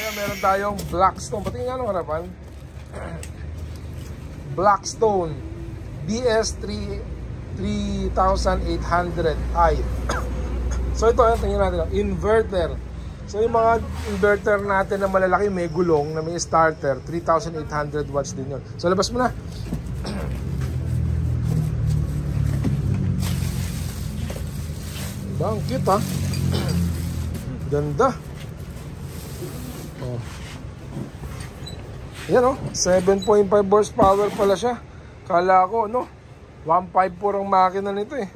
Ayan, meron tayong Blackstone. Pati nga nung harapan. Blackstone BS3 3800i. So ito, tingnan natin. Inverter. So yung mga inverter natin na malalaki, may gulong, na may starter, 3800 watts din yun. So labas mo na. Ang cute ha. Ganda. Oh. Yan oh, 7.5 horsepower pala siya. Kala ko no, 154 ang makina nito eh.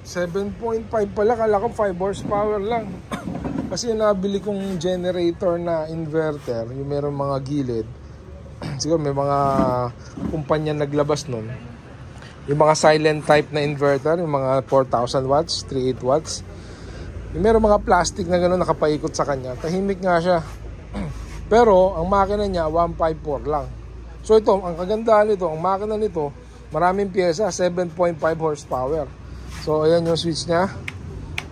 7.5 pala, kala ko 5 horsepower lang. Kasi yung nabili kong generator na inverter, yung meron mga gilid, siguro may mga kumpanya naglabas nun. Yung mga silent type na inverter, yung mga 4,000 watts, 38 watts, yung meron mga plastic na gano'n nakapaikot sa kanya. Tahimik nga siya. Pero ang makina niya 154 lang. So ito, ang kagandahan nito, ang makina nito, maraming pyesa, 7.5 horsepower. So ayan yung switch niya,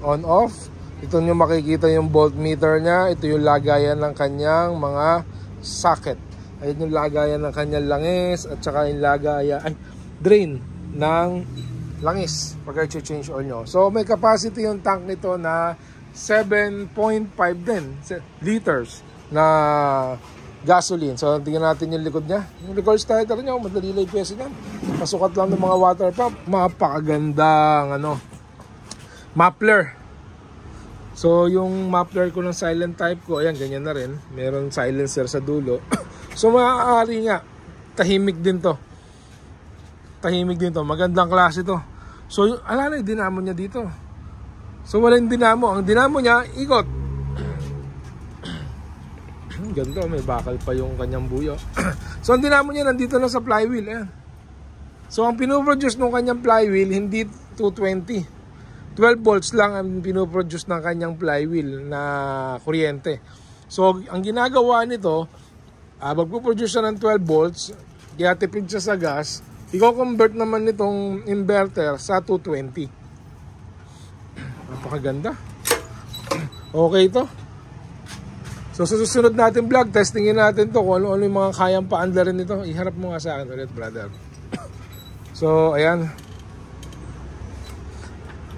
on off. Ito yung makikita yung voltmeter niya. Ito yung lagayan ng kanyang mga socket. Ayan yung lagayan ng kanyang langis at saka yung lagayan, drain ng langis pag i-change oil nyo. So may capacity yung tank nito na 7.5 din liters na gasoline. So tingnan natin yung likod niya. Yung record starter niya, madali lang yung peso niyan. Pasukat lang ng mga water pump. Mapakagandang muffler. So yung muffler ko ng silent type ko, ayan, ganyan na rin. Meron silencer sa dulo. So maaari nga, tahimik din to. Tahimik din to. Magandang klase to. So ala na yung dinamo niya dito. So wala yung dinamo. Ang dinamo niya, ikot. Ganito, may bakal pa yung kanyang buyo. So ang dinamo niya nandito na sa flywheel. Ayan. So ang pinoproduce ng kanyang flywheel, hindi 220. 12 volts lang ang pinoproduce ng kanyang flywheel na kuryente. So ang ginagawa nito, magpo-produce siya ng 12 volts, kaya tipid siya sa gas, i-convert naman nitong inverter sa 220. Napakaganda. Okay ito. So sa susunod natin vlog, testingin natin to kung ano-ano yung mga kayang paandarin nito. Iharap mo nga sa akin ulit, brother. So ayan.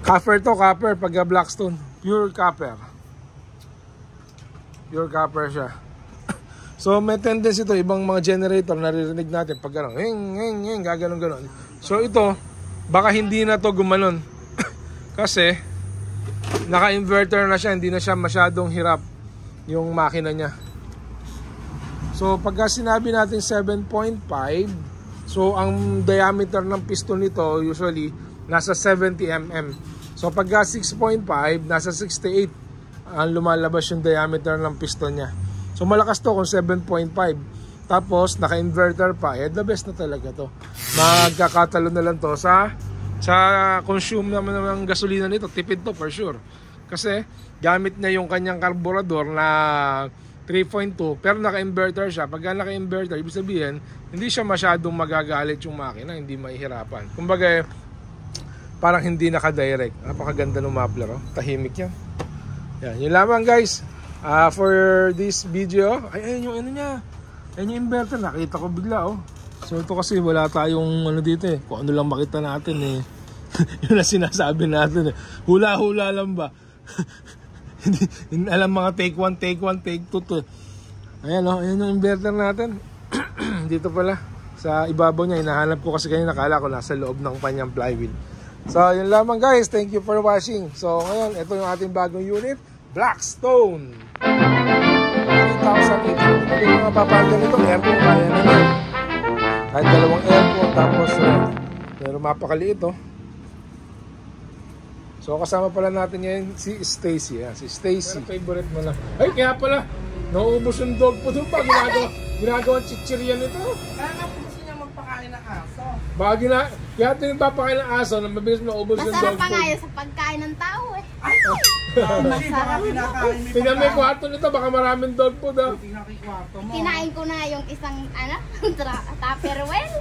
Copper to, copper pagka Blackstone. Pure copper. Pure copper siya. So may tendency ito, ibang mga generator naririnig natin pag gano'n, gaganon-ganon. So ito, baka hindi na to gumanon. Kasi naka-inverter na siya, hindi na siya masyadong hirap yung makina niya. So pagka sinabi natin 7.5, so ang diameter ng piston nito usually nasa 70 mm. So pagka 6.5, nasa 68 ang lumalabas yung diameter ng piston niya. So malakas to kung 7.5. Tapos naka-inverter pa, the best na talaga to. Magkakatalo na lang to sa consume naman ng gasolina nito. Tipid to for sure. Kasi gamit niya yung kanyang carburetor na 3.2 pero naka-inverter siya. Pagka naka-inverter, ibig sabihin hindi siya masyadong magagalit yung makina, hindi mahihirapan. Kumbaga parang hindi naka-direct. Napakaganda ng muffler, oh. Tahimik yan. Yan, yun lamang guys. For this video, ayun yung ano niya. Ayun yung inverter, nakita ko bigla, oh. So ito kasi wala tayong ano dito eh. Kung ano lang makita natin eh. Yun na sinasabi natin eh. Hula-hula lang ba? Hindi alam mga take 1, take 1, take 2 to. Ayan o, ayan yung inverter natin. Dito pala sa ibabaw niya, hinahanap ko kasi kanina, nakala ko nasa loob ng kanyang flywheel. So yun lamang guys, thank you for watching. So ngayon, ito yung ating bagong unit, Blackstone 3,800. Yung mga papanda nito, aircon, kaya na yan. Kahit dalawang aircon, tapos pero mapakaliit oh. So kasama pala natin ngayon si Stacy. Si Stacy. Favorite mo na. Ay, kaya pala, nauubos yung dog po doon pa. Ginagawa chichirya nito. Kaya po gusto niya magpakain ng aso. Kaya ito yung papakain ng aso na mabilis maubos yung dog masarap food. pa nga yun sa pagkain ng tao eh. Masarap. Tingnan mo yung kwarto nito, baka maraming dog food ah. Kinain ko na yung isang, tupperware.